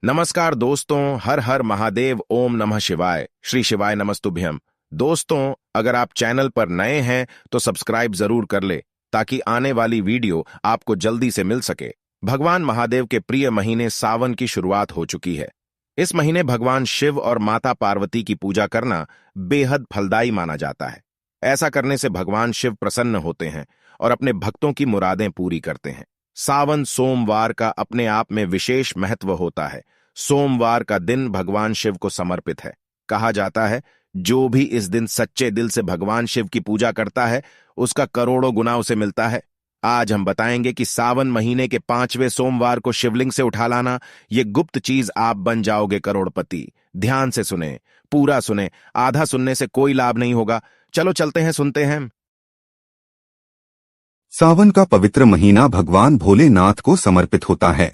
नमस्कार दोस्तों, हर हर महादेव, ओम नमः शिवाय, श्री शिवाय नमस्तुभ्यम। दोस्तों, अगर आप चैनल पर नए हैं तो सब्सक्राइब जरूर कर ले ताकि आने वाली वीडियो आपको जल्दी से मिल सके। भगवान महादेव के प्रिय महीने सावन की शुरुआत हो चुकी है। इस महीने भगवान शिव और माता पार्वती की पूजा करना बेहद फलदायी माना जाता है। ऐसा करने से भगवान शिव प्रसन्न होते हैं और अपने भक्तों की मुरादें पूरी करते हैं। सावन सोमवार का अपने आप में विशेष महत्व होता है। सोमवार का दिन भगवान शिव को समर्पित है। कहा जाता है, जो भी इस दिन सच्चे दिल से भगवान शिव की पूजा करता है उसका करोड़ों गुना उसे मिलता है। आज हम बताएंगे कि सावन महीने के 5वें सोमवार को शिवलिंग से उठा लाना, ये गुप्त चीज आप बन जाओगे करोड़पति। ध्यान से सुने, पूरा सुने, आधा सुनने से कोई लाभ नहीं होगा। चलो चलते हैं, सुनते हैं। सावन का पवित्र महीना भगवान भोलेनाथ को समर्पित होता है।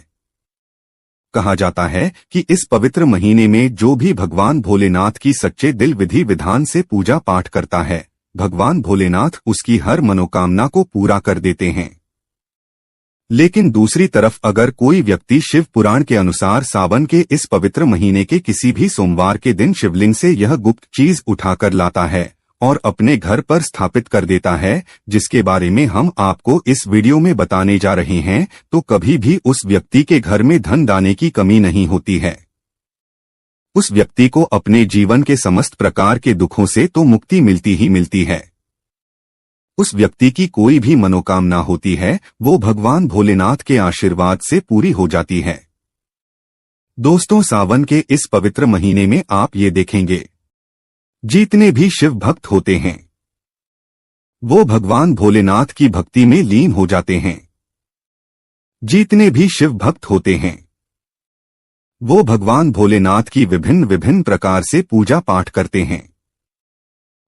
कहा जाता है कि इस पवित्र महीने में जो भी भगवान भोलेनाथ की सच्चे दिल विधि विधान से पूजा पाठ करता है, भगवान भोलेनाथ उसकी हर मनोकामना को पूरा कर देते हैं। लेकिन दूसरी तरफ अगर कोई व्यक्ति शिव पुराण के अनुसार सावन के इस पवित्र महीने के किसी भी सोमवार के दिन शिवलिंग से यह गुप्त चीज उठाकर लाता है और अपने घर पर स्थापित कर देता है, जिसके बारे में हम आपको इस वीडियो में बताने जा रहे हैं, तो कभी भी उस व्यक्ति के घर में धन दाने की कमी नहीं होती है। उस व्यक्ति को अपने जीवन के समस्त प्रकार के दुखों से तो मुक्ति मिलती ही मिलती है। उस व्यक्ति की कोई भी मनोकामना होती है वो भगवान भोलेनाथ के आशीर्वाद से पूरी हो जाती है। दोस्तों, सावन के इस पवित्र महीने में आप ये देखेंगे, जितने भी शिव भक्त होते हैं वो भगवान भोलेनाथ की भक्ति में लीन हो जाते हैं। जितने भी शिव भक्त होते हैं वो भगवान भोलेनाथ की विभिन्न विभिन्न प्रकार से पूजा पाठ करते हैं।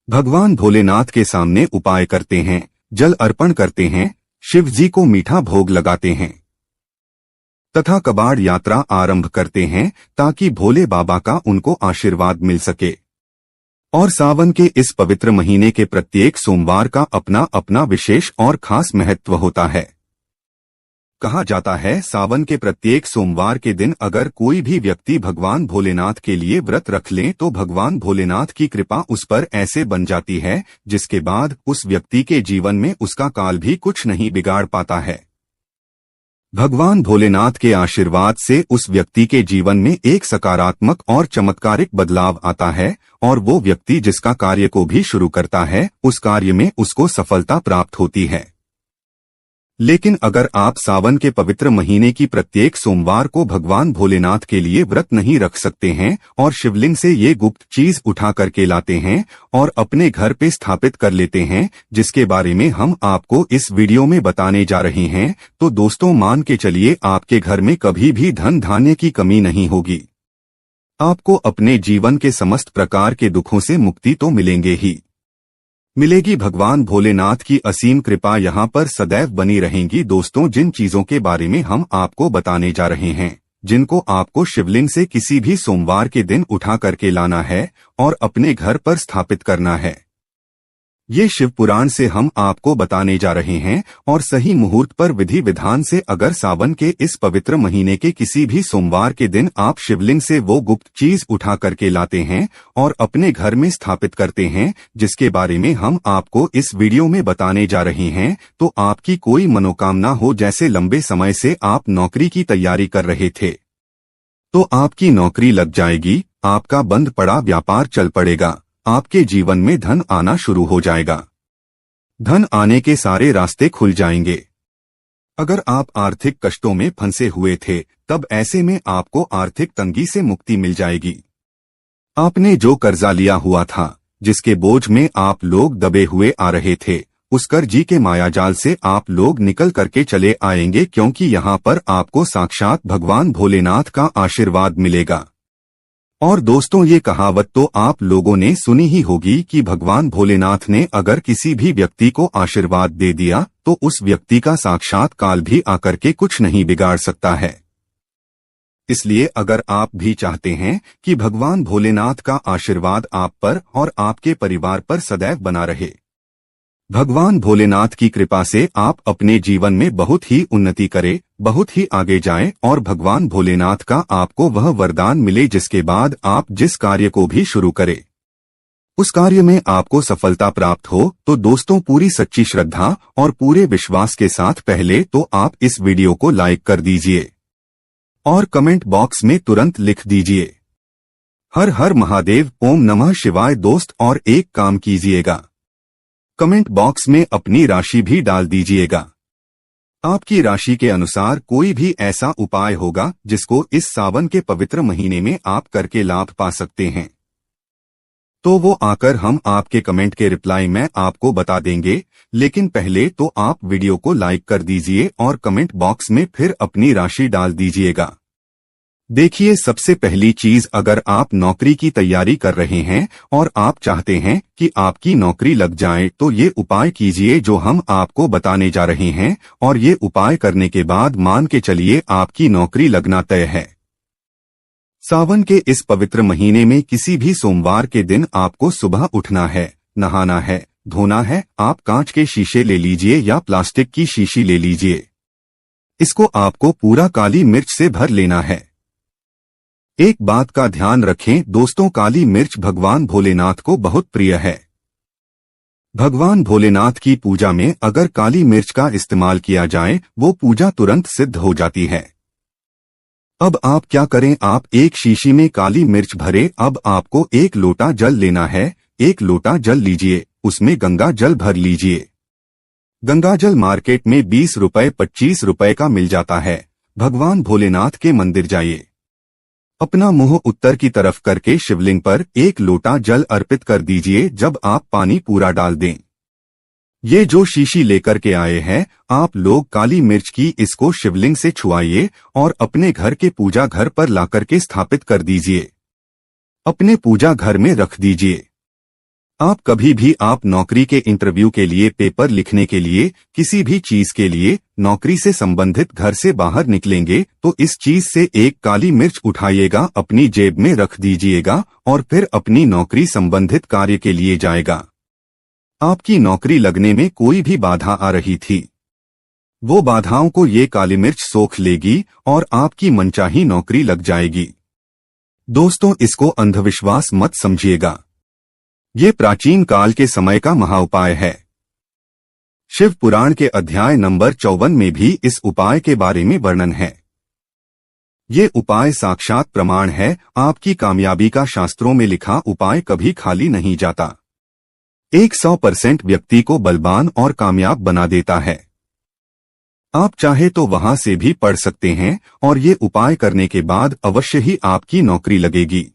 भगवान भोलेनाथ के सामने उपाय करते हैं, जल अर्पण करते हैं, शिव जी को मीठा भोग लगाते हैं तथा कबाड़ यात्रा आरंभ करते हैं ताकि भोले बाबा का उनको आशीर्वाद मिल सके। और सावन के इस पवित्र महीने के प्रत्येक सोमवार का अपना अपना विशेष और खास महत्व होता है। कहा जाता है, सावन के प्रत्येक सोमवार के दिन अगर कोई भी व्यक्ति भगवान भोलेनाथ के लिए व्रत रख ले तो भगवान भोलेनाथ की कृपा उस पर ऐसे बन जाती है जिसके बाद उस व्यक्ति के जीवन में उसका काल भी कुछ नहीं बिगाड़ पाता है। भगवान भोलेनाथ के आशीर्वाद से उस व्यक्ति के जीवन में एक सकारात्मक और चमत्कारिक बदलाव आता है और वो व्यक्ति जिसका कार्य को भी शुरू करता है उस कार्य में उसको सफलता प्राप्त होती है। लेकिन अगर आप सावन के पवित्र महीने की प्रत्येक सोमवार को भगवान भोलेनाथ के लिए व्रत नहीं रख सकते हैं और शिवलिंग से ये गुप्त चीज उठा करके लाते हैं और अपने घर पे स्थापित कर लेते हैं, जिसके बारे में हम आपको इस वीडियो में बताने जा रहे हैं, तो दोस्तों मान के चलिए आपके घर में कभी भी धन धान्य की कमी नहीं होगी। आपको अपने जीवन के समस्त प्रकार के दुखों से मुक्ति तो मिलेंगे ही मिलेगी। भगवान भोलेनाथ की असीम कृपा यहाँ पर सदैव बनी रहेंगी। दोस्तों, जिन चीजों के बारे में हम आपको बताने जा रहे हैं, जिनको आपको शिवलिंग से किसी भी सोमवार के दिन उठा करके लाना है और अपने घर पर स्थापित करना है, ये शिव पुराण से हम आपको बताने जा रहे हैं। और सही मुहूर्त पर विधि विधान से अगर सावन के इस पवित्र महीने के किसी भी सोमवार के दिन आप शिवलिंग से वो गुप्त चीज उठा करके लाते हैं और अपने घर में स्थापित करते हैं, जिसके बारे में हम आपको इस वीडियो में बताने जा रहे हैं, तो आपकी कोई मनोकामना हो, जैसे लंबे समय से आप नौकरी की तैयारी कर रहे थे तो आपकी नौकरी लग जाएगी, आपका बंद पड़ा व्यापार चल पड़ेगा, आपके जीवन में धन आना शुरू हो जाएगा, धन आने के सारे रास्ते खुल जाएंगे। अगर आप आर्थिक कष्टों में फंसे हुए थे तब ऐसे में आपको आर्थिक तंगी से मुक्ति मिल जाएगी। आपने जो कर्जा लिया हुआ था, जिसके बोझ में आप लोग दबे हुए आ रहे थे, उस कर्जी के मायाजाल से आप लोग निकल करके चले आएंगे, क्योंकि यहाँ पर आपको साक्षात भगवान भोलेनाथ का आशीर्वाद मिलेगा। और दोस्तों, ये कहावत तो आप लोगों ने सुनी ही होगी कि भगवान भोलेनाथ ने अगर किसी भी व्यक्ति को आशीर्वाद दे दिया तो उस व्यक्ति का साक्षात काल भी आकर के कुछ नहीं बिगाड़ सकता है। इसलिए अगर आप भी चाहते हैं कि भगवान भोलेनाथ का आशीर्वाद आप पर और आपके परिवार पर सदैव बना रहे, भगवान भोलेनाथ की कृपा से आप अपने जीवन में बहुत ही उन्नति करें, बहुत ही आगे जाएं और भगवान भोलेनाथ का आपको वह वरदान मिले जिसके बाद आप जिस कार्य को भी शुरू करें उस कार्य में आपको सफलता प्राप्त हो। तो दोस्तों, पूरी सच्ची श्रद्धा और पूरे विश्वास के साथ पहले तो आप इस वीडियो को लाइक कर दीजिए और कमेंट बॉक्स में तुरंत लिख दीजिए हर हर महादेव, ओम नमः शिवाय। दोस्त, और एक काम कीजिएगा, कमेंट बॉक्स में अपनी राशि भी डाल दीजिएगा। आपकी राशि के अनुसार कोई भी ऐसा उपाय होगा जिसको इस सावन के पवित्र महीने में आप करके लाभ पा सकते हैं, तो वो आकर हम आपके कमेंट के रिप्लाई में आपको बता देंगे। लेकिन पहले तो आप वीडियो को लाइक कर दीजिए और कमेंट बॉक्स में फिर अपनी राशि डाल दीजिएगा। देखिए, सबसे पहली चीज, अगर आप नौकरी की तैयारी कर रहे हैं और आप चाहते हैं कि आपकी नौकरी लग जाए तो ये उपाय कीजिए जो हम आपको बताने जा रहे हैं, और ये उपाय करने के बाद मान के चलिए आपकी नौकरी लगना तय है। सावन के इस पवित्र महीने में किसी भी सोमवार के दिन आपको सुबह उठना है, नहाना है, धोना है। आप कांच के शीशे ले लीजिए या प्लास्टिक की शीशी ले लीजिए। इसको आपको पूरा काली मिर्च से भर लेना है। एक बात का ध्यान रखें दोस्तों, काली मिर्च भगवान भोलेनाथ को बहुत प्रिय है। भगवान भोलेनाथ की पूजा में अगर काली मिर्च का इस्तेमाल किया जाए वो पूजा तुरंत सिद्ध हो जाती है। अब आप क्या करें, आप एक शीशी में काली मिर्च भरे। अब आपको एक लोटा जल लेना है। एक लोटा जल लीजिए, उसमें गंगा जल भर लीजिए। गंगा जल मार्केट में 20 रुपए 25 रुपए का मिल जाता है। भगवान भोलेनाथ के मंदिर जाइए, अपना मुंह उत्तर की तरफ करके शिवलिंग पर एक लोटा जल अर्पित कर दीजिए। जब आप पानी पूरा डाल दें, ये जो शीशी लेकर के आए हैं आप लोग काली मिर्च की, इसको शिवलिंग से छुआइए और अपने घर के पूजा घर पर लाकर के स्थापित कर दीजिए। अपने पूजा घर में रख दीजिए। आप कभी भी आप नौकरी के इंटरव्यू के लिए, पेपर लिखने के लिए, किसी भी चीज के लिए नौकरी से संबंधित घर से बाहर निकलेंगे तो इस चीज से एक काली मिर्च उठाइएगा, अपनी जेब में रख दीजिएगा और फिर अपनी नौकरी संबंधित कार्य के लिए जाएगा। आपकी नौकरी लगने में कोई भी बाधा आ रही थी, वो बाधाओं को ये काली मिर्च सोख लेगी और आपकी मनचाही नौकरी लग जाएगी। दोस्तों, इसको अंधविश्वास मत समझिएगा, ये प्राचीन काल के समय का महाउपाय है। शिव पुराण के अध्याय नंबर 54 में भी इस उपाय के बारे में वर्णन है। ये उपाय साक्षात प्रमाण है। आपकी कामयाबी का शास्त्रों में लिखा उपाय कभी खाली नहीं जाता। 100% व्यक्ति को बलवान और कामयाब बना देता है। आप चाहे तो वहां से भी पढ़ सकते हैं और ये उपाय करने के बाद अवश्य ही आपकी नौकरी लगेगी।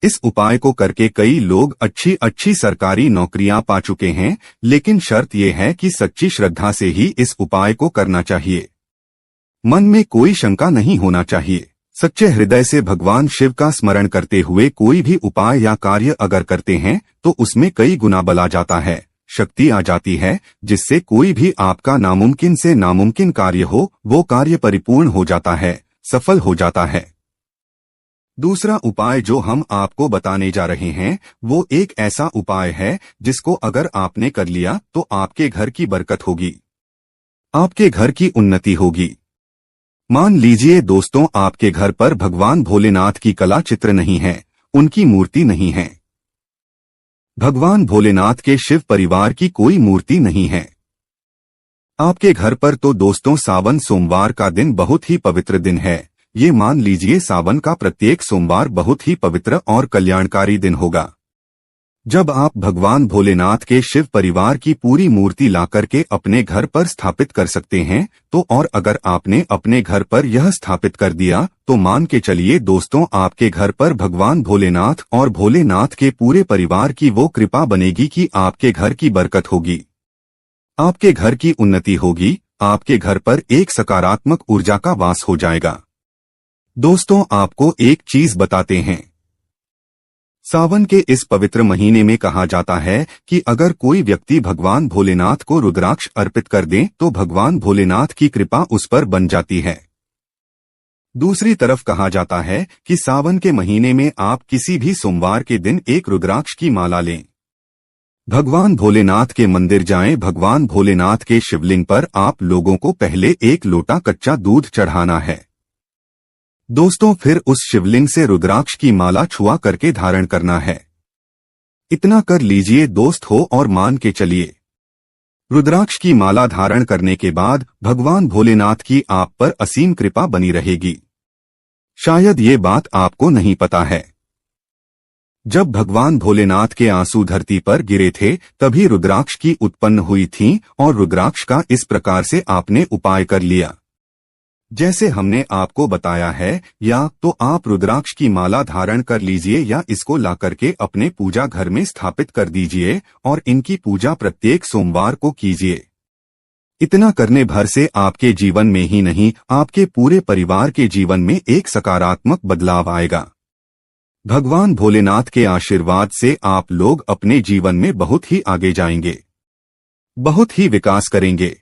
इस उपाय को करके कई लोग अच्छी अच्छी सरकारी नौकरियां पा चुके हैं, लेकिन शर्त यह है कि सच्ची श्रद्धा से ही इस उपाय को करना चाहिए। मन में कोई शंका नहीं होना चाहिए। सच्चे हृदय से भगवान शिव का स्मरण करते हुए कोई भी उपाय या कार्य अगर करते हैं तो उसमें कई गुना बल आ जाता है, शक्ति आ जाती है, जिससे कोई भी आपका नामुमकिन से नामुमकिन कार्य हो वो कार्य परिपूर्ण हो जाता है, सफल हो जाता है। दूसरा उपाय जो हम आपको बताने जा रहे हैं वो एक ऐसा उपाय है जिसको अगर आपने कर लिया तो आपके घर की बरकत होगी, आपके घर की उन्नति होगी। मान लीजिए दोस्तों, आपके घर पर भगवान भोलेनाथ की कला चित्र नहीं है, उनकी मूर्ति नहीं है। भगवान भोलेनाथ के शिव परिवार की कोई मूर्ति नहीं है आपके घर पर, तो दोस्तों सावन सोमवार का दिन बहुत ही पवित्र दिन है। ये मान लीजिए सावन का प्रत्येक सोमवार बहुत ही पवित्र और कल्याणकारी दिन होगा, जब आप भगवान भोलेनाथ के शिव परिवार की पूरी मूर्ति लाकर के अपने घर पर स्थापित कर सकते हैं। तो और अगर आपने अपने घर पर यह स्थापित कर दिया तो मान के चलिए दोस्तों, आपके घर पर भगवान भोलेनाथ और भोलेनाथ के पूरे परिवार की वो कृपा बनेगी कि आपके घर की बरकत होगी, आपके घर की उन्नति होगी, आपके घर पर एक सकारात्मक ऊर्जा का वास हो जाएगा। दोस्तों, आपको एक चीज बताते हैं, सावन के इस पवित्र महीने में कहा जाता है कि अगर कोई व्यक्ति भगवान भोलेनाथ को रुद्राक्ष अर्पित कर दे तो भगवान भोलेनाथ की कृपा उस पर बन जाती है। दूसरी तरफ कहा जाता है कि सावन के महीने में आप किसी भी सोमवार के दिन एक रुद्राक्ष की माला लें। भगवान भोलेनाथ के मंदिर जाएं। भगवान भोलेनाथ के शिवलिंग पर आप लोगों को पहले 1 लोटा कच्चा दूध चढ़ाना है। दोस्तों फिर उस शिवलिंग से रुद्राक्ष की माला छुआ करके धारण करना है। इतना कर लीजिए दोस्त हो और मान के चलिए। रुद्राक्ष की माला धारण करने के बाद भगवान भोलेनाथ की आप पर असीम कृपा बनी रहेगी। शायद ये बात आपको नहीं पता है, जब भगवान भोलेनाथ के आंसू धरती पर गिरे थे तभी रुद्राक्ष की उत्पन्न हुई थीं और रुद्राक्ष का इस प्रकार से आपने उपाय कर लिया जैसे हमने आपको बताया है, या तो आप रुद्राक्ष की माला धारण कर लीजिए या इसको ला करके अपने पूजा घर में स्थापित कर दीजिए और इनकी पूजा प्रत्येक सोमवार को कीजिए। इतना करने भर से आपके जीवन में ही नहीं, आपके पूरे परिवार के जीवन में एक सकारात्मक बदलाव आएगा। भगवान भोलेनाथ के आशीर्वाद से आप लोग अपने जीवन में बहुत ही आगे जाएंगे, बहुत ही विकास करेंगे।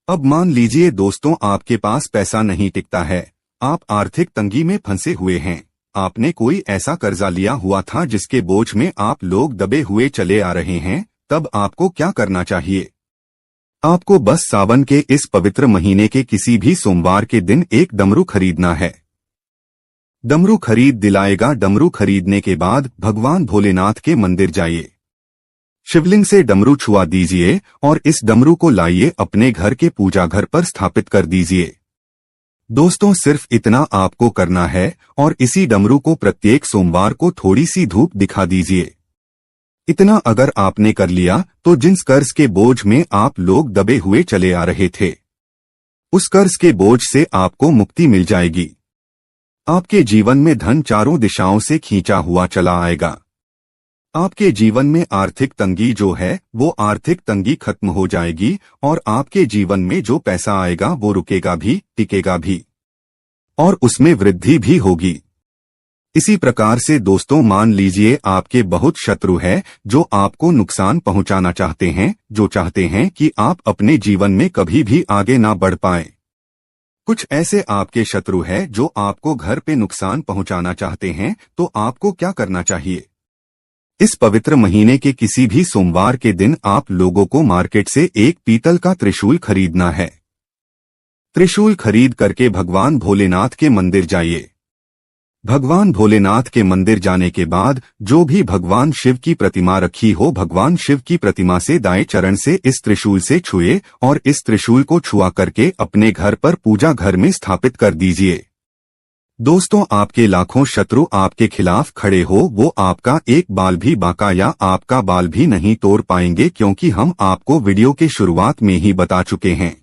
अब मान लीजिए दोस्तों आपके पास पैसा नहीं टिकता है, आप आर्थिक तंगी में फंसे हुए हैं, आपने कोई ऐसा कर्जा लिया हुआ था जिसके बोझ में आप लोग दबे हुए चले आ रहे हैं, तब आपको क्या करना चाहिए? आपको बस सावन के इस पवित्र महीने के किसी भी सोमवार के दिन एक डमरू खरीदना है। डमरू खरीद दिलाएगा। डमरू खरीदने के बाद भगवान भोलेनाथ के मंदिर जाइए, शिवलिंग से डमरू छुआ दीजिए और इस डमरू को लाइए अपने घर के पूजा घर पर स्थापित कर दीजिए। दोस्तों सिर्फ इतना आपको करना है और इसी डमरू को प्रत्येक सोमवार को थोड़ी सी धूप दिखा दीजिए। इतना अगर आपने कर लिया तो जिस कर्ज के बोझ में आप लोग दबे हुए चले आ रहे थे, उस कर्ज के बोझ से आपको मुक्ति मिल जाएगी। आपके जीवन में धन चारों दिशाओं से खींचा हुआ चला आएगा। आपके जीवन में आर्थिक तंगी जो है वो आर्थिक तंगी खत्म हो जाएगी और आपके जीवन में जो पैसा आएगा वो रुकेगा भी, टिकेगा भी और उसमें वृद्धि भी होगी। इसी प्रकार से दोस्तों मान लीजिए आपके बहुत शत्रु है जो आपको नुकसान पहुंचाना चाहते हैं, जो चाहते हैं कि आप अपने जीवन में कभी भी आगे ना बढ़ पाएं। कुछ ऐसे आपके शत्रु है जो आपको घर पे नुकसान पहुंचाना चाहते हैं, तो आपको क्या करना चाहिए? इस पवित्र महीने के किसी भी सोमवार के दिन आप लोगों को मार्केट से एक पीतल का त्रिशूल खरीदना है। त्रिशूल खरीद करके भगवान भोलेनाथ के मंदिर जाइए। भगवान भोलेनाथ के मंदिर जाने के बाद जो भी भगवान शिव की प्रतिमा रखी हो, भगवान शिव की प्रतिमा से दाएं चरण से इस त्रिशूल से छुए और इस त्रिशूल को छुआ करके अपने घर पर पूजा घर में स्थापित कर दीजिए। दोस्तों आपके लाखों शत्रु आपके खिलाफ खड़े हो, वो आपका एक बाल भी बांका या आपका बाल भी नहीं तोड़ पाएंगे, क्योंकि हम आपको वीडियो के शुरुआत में ही बता चुके हैं।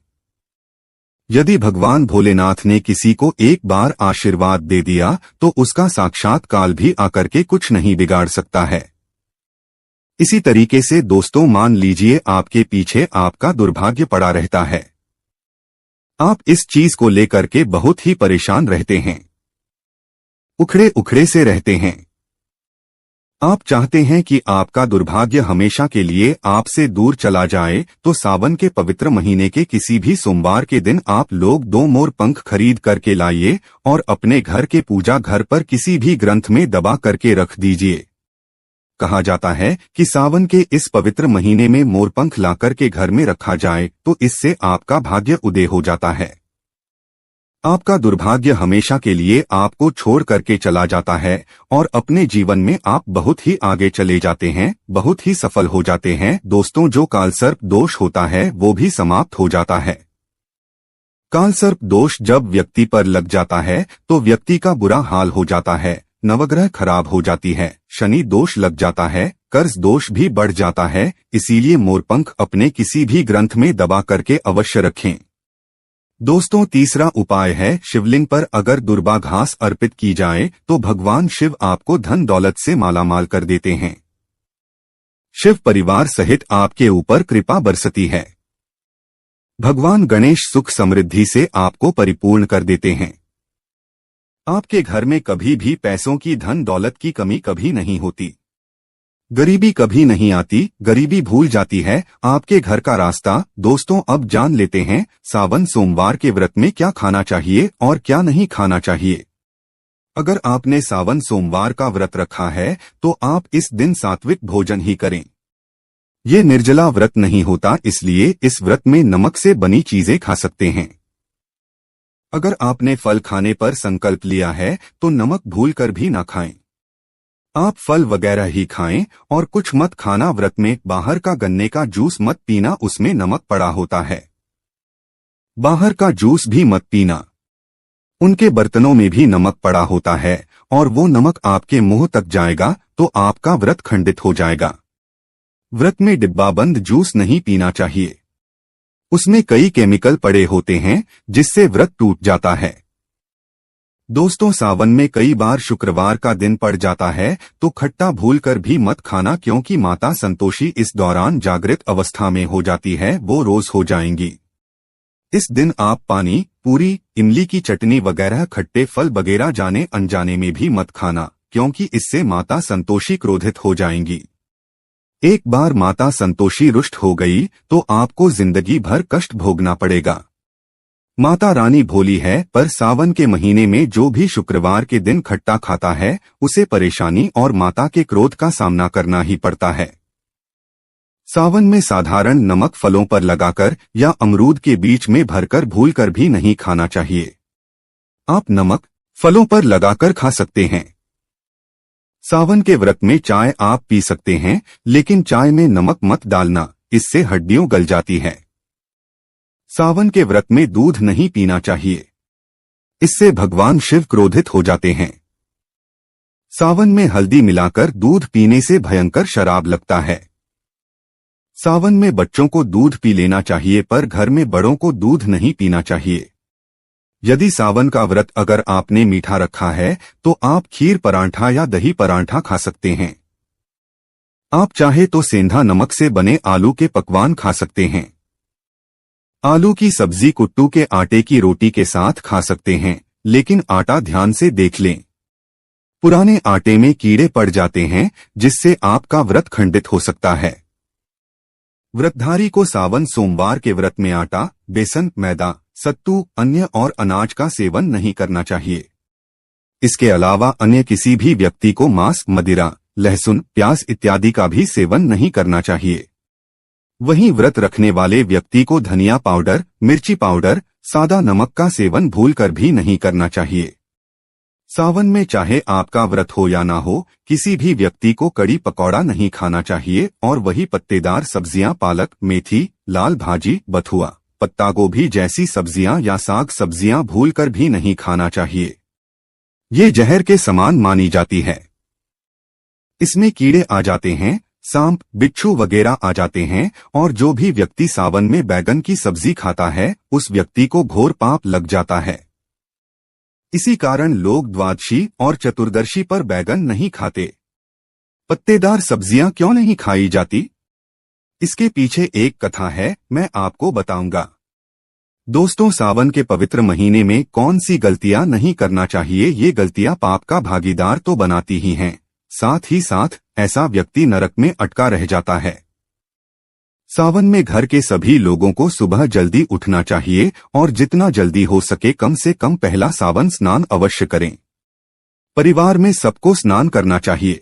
यदि भगवान भोलेनाथ ने किसी को एक बार आशीर्वाद दे दिया तो उसका साक्षात काल भी आकर के कुछ नहीं बिगाड़ सकता है। इसी तरीके से दोस्तों मान लीजिए आपके पीछे आपका दुर्भाग्य पड़ा रहता है, आप इस चीज को लेकर के बहुत ही परेशान रहते हैं, उखड़े उखड़े से रहते हैं। आप चाहते हैं कि आपका दुर्भाग्य हमेशा के लिए आपसे दूर चला जाए, तो सावन के पवित्र महीने के किसी भी सोमवार के दिन आप लोग 2 मोर पंख खरीद करके लाइए और अपने घर के पूजा घर पर किसी भी ग्रंथ में दबा करके रख दीजिए। कहा जाता है कि सावन के इस पवित्र महीने में मोरपंख लाकर के घर में रखा जाए तो इससे आपका भाग्य उदय हो जाता है। आपका दुर्भाग्य हमेशा के लिए आपको छोड़ करके चला जाता है और अपने जीवन में आप बहुत ही आगे चले जाते हैं, बहुत ही सफल हो जाते हैं। दोस्तों जो कालसर्प दोष होता है वो भी समाप्त हो जाता है। कालसर्प दोष जब व्यक्ति पर लग जाता है तो व्यक्ति का बुरा हाल हो जाता है, नवग्रह खराब हो जाती है, शनि दोष लग जाता है, कर्ज दोष भी बढ़ जाता है। इसीलिए मोरपंख अपने किसी भी ग्रंथ में दबा करके अवश्य रखें। दोस्तों तीसरा उपाय है, शिवलिंग पर अगर दुर्बा घास अर्पित की जाए तो भगवान शिव आपको धन दौलत से मालामाल कर देते हैं। शिव परिवार सहित आपके ऊपर कृपा बरसती है। भगवान गणेश सुख समृद्धि से आपको परिपूर्ण कर देते हैं। आपके घर में कभी भी पैसों की धन दौलत की कमी कभी नहीं होती, गरीबी कभी नहीं आती, गरीबी भूल जाती है आपके घर का रास्ता। दोस्तों अब जान लेते हैं सावन सोमवार के व्रत में क्या खाना चाहिए और क्या नहीं खाना चाहिए। अगर आपने सावन सोमवार का व्रत रखा है तो आप इस दिन सात्विक भोजन ही करें। ये निर्जला व्रत नहीं होता, इसलिए इस व्रत में नमक से बनी चीजें खा सकते हैं। अगर आपने फल खाने पर संकल्प लिया है तो नमक भूलकर भी ना खाएं। आप फल वगैरह ही खाएं और कुछ मत खाना। व्रत में बाहर का गन्ने का जूस मत पीना, उसमें नमक पड़ा होता है। बाहर का जूस भी मत पीना, उनके बर्तनों में भी नमक पड़ा होता है और वो नमक आपके मुंह तक जाएगा तो आपका व्रत खंडित हो जाएगा। व्रत में डिब्बाबंद जूस नहीं पीना चाहिए, उसमें कई केमिकल पड़े होते हैं जिससे व्रत टूट जाता है। दोस्तों, सावन में कई बार शुक्रवार का दिन पड़ जाता है तो खट्टा भूलकर भी मत खाना, क्योंकि माता संतोषी इस दौरान जागृत अवस्था में हो जाती है, वो रोज हो जाएंगी। इस दिन आप पानी, पूरी, इमली की चटनी वगैरह खट्टे फल वगैरह जाने अनजाने में भी मत खाना, क्योंकि इससे माता संतोषी क्रोधित हो जाएंगी। एक बार माता संतोषी रुष्ट हो गई तो आपको जिंदगी भर कष्ट भोगना पड़ेगा। माता रानी भोली है, पर सावन के महीने में जो भी शुक्रवार के दिन खट्टा खाता है उसे परेशानी और माता के क्रोध का सामना करना ही पड़ता है। सावन में साधारण नमक फलों पर लगाकर या अमरूद के बीच में भरकर भूलकर भी नहीं खाना चाहिए। आप नमक फलों पर लगाकर खा सकते हैं। सावन के व्रत में चाय आप पी सकते हैं, लेकिन चाय में नमक मत डालना, इससे हड्डियां गल जाती है। सावन के व्रत में दूध नहीं पीना चाहिए, इससे भगवान शिव क्रोधित हो जाते हैं। सावन में हल्दी मिलाकर दूध पीने से भयंकर शराब लगता है। सावन में बच्चों को दूध पी लेना चाहिए, पर घर में बड़ों को दूध नहीं पीना चाहिए। यदि सावन का व्रत अगर आपने मीठा रखा है तो आप खीर परांठा या दही परांठा खा सकते हैं। आप चाहे तो सेंधा नमक से बने आलू के पकवान खा सकते हैं। आलू की सब्जी कुट्टू के आटे की रोटी के साथ खा सकते हैं, लेकिन आटा ध्यान से देख लें, पुराने आटे में कीड़े पड़ जाते हैं जिससे आपका व्रत खंडित हो सकता है। व्रतधारी को सावन सोमवार के व्रत में आटा, बेसन, मैदा, सत्तू, अन्य और अनाज का सेवन नहीं करना चाहिए। इसके अलावा अन्य किसी भी व्यक्ति को मांस, मदिरा, लहसुन, प्याज इत्यादि का भी सेवन नहीं करना चाहिए। वहीं व्रत रखने वाले व्यक्ति को धनिया पाउडर, मिर्ची पाउडर, सादा नमक का सेवन भूलकर भी नहीं करना चाहिए। सावन में चाहे आपका व्रत हो या ना हो, किसी भी व्यक्ति को कड़ी पकौड़ा नहीं खाना चाहिए और वही पत्तेदार सब्जियां पालक, मेथी, लाल भाजी, बथुआ, पत्ता गोभी जैसी सब्जियां या साग सब्जियां भूलकर भी नहीं खाना चाहिए। ये जहर के समान मानी जाती है। इसमें कीड़े आ जाते हैं, सांप, बिच्छू वगैरह आ जाते हैं, और जो भी व्यक्ति सावन में बैगन की सब्जी खाता है उस व्यक्ति को घोर पाप लग जाता है। इसी कारण लोग द्वादशी और चतुर्दशी पर बैगन नहीं खाते। पत्तेदार सब्जियां क्यों नहीं खाई जाती? इसके पीछे एक कथा है, मैं आपको बताऊंगा। दोस्तों, सावन के पवित्र महीने में कौन सी गलतियां नहीं करना चाहिए? ये गलतियां पाप का भागीदार तो बनाती ही हैं, साथ ही साथ ऐसा व्यक्ति नरक में अटका रह जाता है। सावन में घर के सभी लोगों को सुबह जल्दी उठना चाहिए और जितना जल्दी हो सके कम से कम पहला सावन स्नान अवश्य करें। परिवार में सबको स्नान करना चाहिए।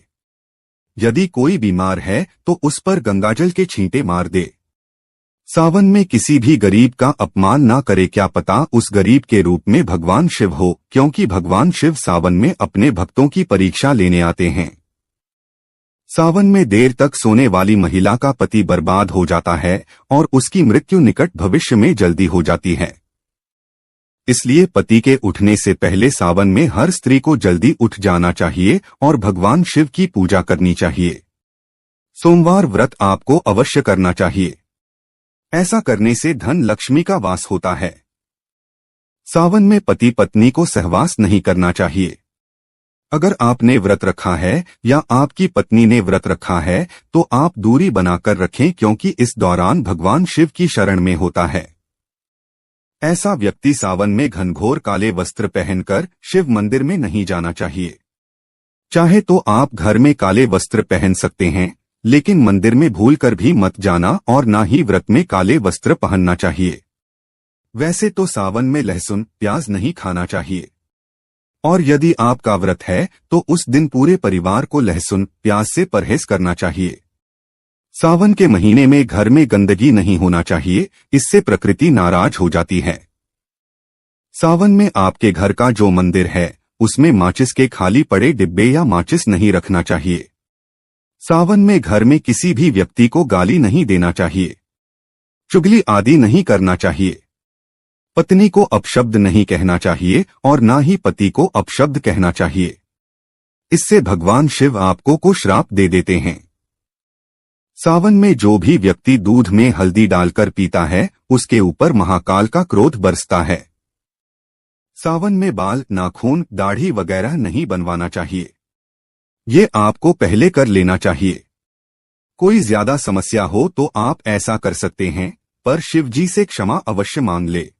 यदि कोई बीमार है तो उस पर गंगाजल के छींटे मार दे। सावन में किसी भी गरीब का अपमान ना करे, क्या पता उस गरीब के रूप में भगवान शिव हो, क्योंकि भगवान शिव सावन में अपने भक्तों की परीक्षा लेने आते हैं। सावन में देर तक सोने वाली महिला का पति बर्बाद हो जाता है और उसकी मृत्यु निकट भविष्य में जल्दी हो जाती है। इसलिए पति के उठने से पहले सावन में हर स्त्री को जल्दी उठ जाना चाहिए और भगवान शिव की पूजा करनी चाहिए। सोमवार व्रत आपको अवश्य करना चाहिए। ऐसा करने से धन लक्ष्मी का वास होता है। सावन में पति पत्नी को सहवास नहीं करना चाहिए। अगर आपने व्रत रखा है या आपकी पत्नी ने व्रत रखा है तो आप दूरी बनाकर रखें, क्योंकि इस दौरान भगवान शिव की शरण में होता है। ऐसा व्यक्ति सावन में घनघोर काले वस्त्र पहनकर शिव मंदिर में नहीं जाना चाहिए। चाहे तो आप घर में काले वस्त्र पहन सकते हैं, लेकिन मंदिर में भूलकर भी मत जाना और ना ही व्रत में काले वस्त्र पहनना चाहिए। वैसे तो सावन में लहसुन, प्याज नहीं खाना चाहिए, और यदि आपका व्रत है तो उस दिन पूरे परिवार को लहसुन, प्याज से परहेज करना चाहिए। सावन के महीने में घर में गंदगी नहीं होना चाहिए, इससे प्रकृति नाराज हो जाती है। सावन में आपके घर का जो मंदिर है उसमें माचिस के खाली पड़े डिब्बे या माचिस नहीं रखना चाहिए। सावन में घर में किसी भी व्यक्ति को गाली नहीं देना चाहिए, चुगली आदि नहीं करना चाहिए। पत्नी को अपशब्द नहीं कहना चाहिए और ना ही पति को अपशब्द कहना चाहिए। इससे भगवान शिव आपको को श्राप दे देते हैं। सावन में जो भी व्यक्ति दूध में हल्दी डालकर पीता है उसके ऊपर महाकाल का क्रोध बरसता है। सावन में बाल, नाखून, दाढ़ी वगैरह नहीं बनवाना चाहिए। ये आपको पहले कर लेना चाहिए। कोई ज्यादा समस्या हो तो आप ऐसा कर सकते हैं, पर शिव जी से क्षमा अवश्य मांग ले।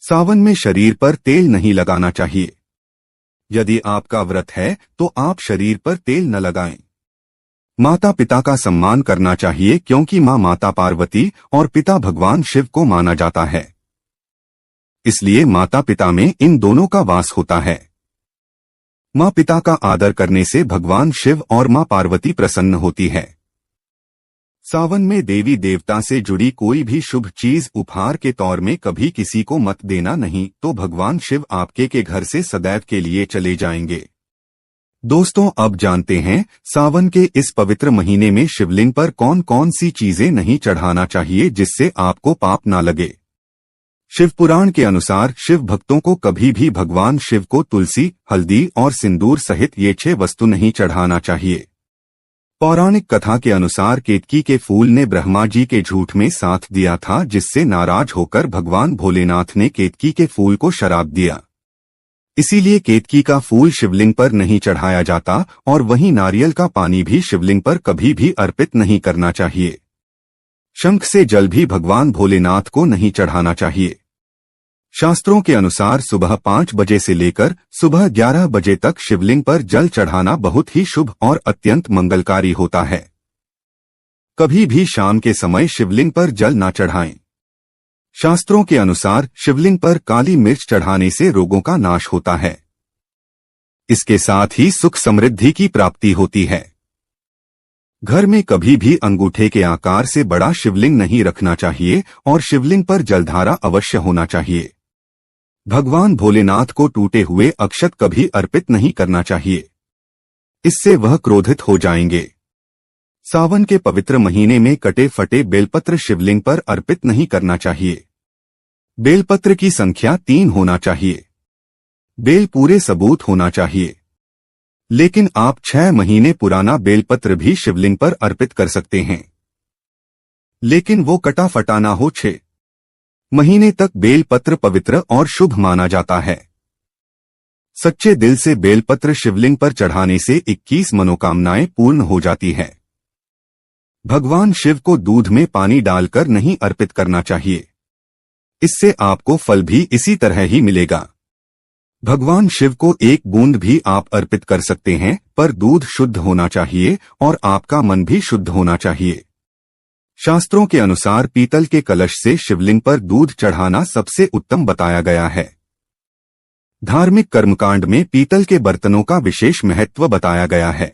सावन में शरीर पर तेल नहीं लगाना चाहिए। यदि आपका व्रत है तो आप शरीर पर तेल न लगाएं। माता पिता का सम्मान करना चाहिए क्योंकि माँ माता पार्वती और पिता भगवान शिव को माना जाता है। इसलिए माता पिता में इन दोनों का वास होता है। माँ पिता का आदर करने से भगवान शिव और माँ पार्वती प्रसन्न होती है। सावन में देवी देवता से जुड़ी कोई भी शुभ चीज उपहार के तौर में कभी किसी को मत देना, नहीं तो भगवान शिव आपके के घर से सदैव के लिए चले जाएंगे। दोस्तों, अब जानते हैं सावन के इस पवित्र महीने में शिवलिंग पर कौन कौन सी चीजें नहीं चढ़ाना चाहिए जिससे आपको पाप ना लगे। शिव पुराण के अनुसार शिव भक्तों को कभी भी भगवान शिव को तुलसी, हल्दी और सिंदूर सहित ये 6 वस्तु नहीं चढ़ाना चाहिए। पौराणिक कथा के अनुसार केतकी के फूल ने ब्रह्मा जी के झूठ में साथ दिया था, जिससे नाराज होकर भगवान भोलेनाथ ने केतकी के फूल को श्राप दिया। इसीलिए केतकी का फूल शिवलिंग पर नहीं चढ़ाया जाता और वहीं नारियल का पानी भी शिवलिंग पर कभी भी अर्पित नहीं करना चाहिए। शंख से जल भी भगवान भोलेनाथ को नहीं चढ़ाना चाहिए। शास्त्रों के अनुसार सुबह 5 बजे से लेकर सुबह 11 बजे तक शिवलिंग पर जल चढ़ाना बहुत ही शुभ और अत्यंत मंगलकारी होता है। कभी भी शाम के समय शिवलिंग पर जल न चढ़ाएं। शास्त्रों के अनुसार शिवलिंग पर काली मिर्च चढ़ाने से रोगों का नाश होता है। इसके साथ ही सुख समृद्धि की प्राप्ति होती है। घर में कभी भी अंगूठे के आकार से बड़ा शिवलिंग नहीं रखना चाहिए और शिवलिंग पर जलधारा अवश्य होना चाहिए। भगवान भोलेनाथ को टूटे हुए अक्षत कभी अर्पित नहीं करना चाहिए, इससे वह क्रोधित हो जाएंगे। सावन के पवित्र महीने में कटे फटे बेलपत्र शिवलिंग पर अर्पित नहीं करना चाहिए। बेलपत्र की संख्या 3 होना चाहिए। बेल पूरे सबूत होना चाहिए। लेकिन आप 6 महीने पुराना बेलपत्र भी शिवलिंग पर अर्पित कर सकते हैं, लेकिन वो कटा फटा ना हो। 6 महीने तक बेलपत्र पवित्र और शुभ माना जाता है। सच्चे दिल से बेलपत्र शिवलिंग पर चढ़ाने से 21 मनोकामनाएं पूर्ण हो जाती है। भगवान शिव को दूध में पानी डालकर नहीं अर्पित करना चाहिए, इससे आपको फल भी इसी तरह ही मिलेगा। भगवान शिव को 1 बूंद भी आप अर्पित कर सकते हैं, पर दूध शुद्ध होना चाहिए और आपका मन भी शुद्ध होना चाहिए। शास्त्रों के अनुसार पीतल के कलश से शिवलिंग पर दूध चढ़ाना सबसे उत्तम बताया गया है। धार्मिक कर्मकांड में पीतल के बर्तनों का विशेष महत्व बताया गया है।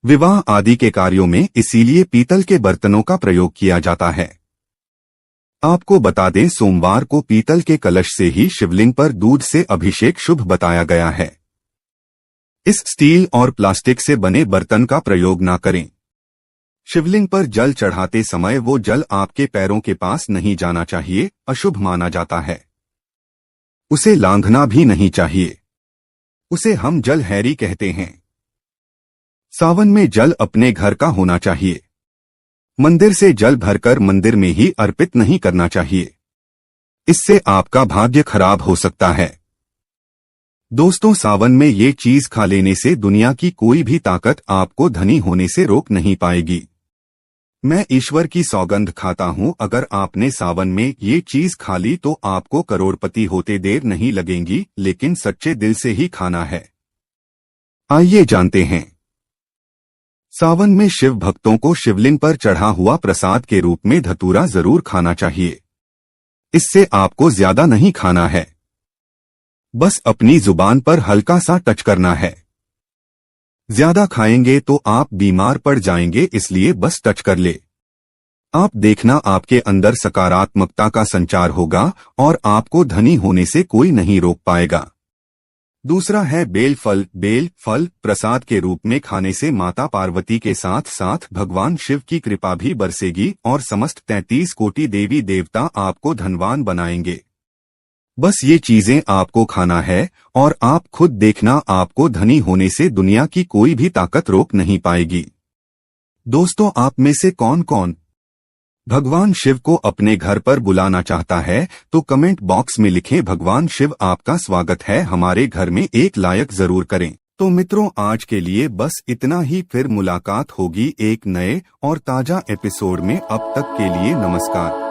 विवाह आदि के कार्यों में इसीलिए पीतल के बर्तनों का प्रयोग किया जाता है। आपको बता दें, सोमवार को पीतल के कलश से ही शिवलिंग पर दूध से अभिषेक शुभ बताया गया है। इस स्टील और प्लास्टिक से बने बर्तन का प्रयोग ना करें। शिवलिंग पर जल चढ़ाते समय वो जल आपके पैरों के पास नहीं जाना चाहिए, अशुभ माना जाता है। उसे लांघना भी नहीं चाहिए, उसे हम जल हैरी कहते हैं। सावन में जल अपने घर का होना चाहिए। मंदिर से जल भरकर मंदिर में ही अर्पित नहीं करना चाहिए, इससे आपका भाग्य खराब हो सकता है। दोस्तों, सावन में ये चीज खा लेने से दुनिया की कोई भी ताकत आपको धनी होने से रोक नहीं पाएगी। मैं ईश्वर की सौगंध खाता हूं, अगर आपने सावन में ये चीज खा ली तो आपको करोड़पति होते देर नहीं लगेंगी, लेकिन सच्चे दिल से ही खाना है। आइए जानते हैं। सावन में शिव भक्तों को शिवलिंग पर चढ़ा हुआ प्रसाद के रूप में धतूरा जरूर खाना चाहिए। इससे आपको ज्यादा नहीं खाना है, बस अपनी जुबान पर हल्का सा टच करना है। ज्यादा खाएंगे तो आप बीमार पड़ जाएंगे, इसलिए बस टच कर ले। आप देखना आपके अंदर सकारात्मकता का संचार होगा और आपको धनी होने से कोई नहीं रोक पाएगा। दूसरा है बेल फल। बेल फल प्रसाद के रूप में खाने से माता पार्वती के साथ साथ भगवान शिव की कृपा भी बरसेगी और समस्त 33 कोटि देवी देवता आपको धनवान बनाएंगे। बस ये चीजें आपको खाना है और आप खुद देखना, आपको धनी होने से दुनिया की कोई भी ताकत रोक नहीं पाएगी। दोस्तों, आप में से कौन कौन भगवान शिव को अपने घर पर बुलाना चाहता है तो कमेंट बॉक्स में लिखें, भगवान शिव आपका स्वागत है हमारे घर में, एक लाइक जरूर करें। तो मित्रों, आज के लिए बस इतना ही, फिर मुलाकात होगी एक नए और ताजा एपिसोड में। अब तक के लिए नमस्कार।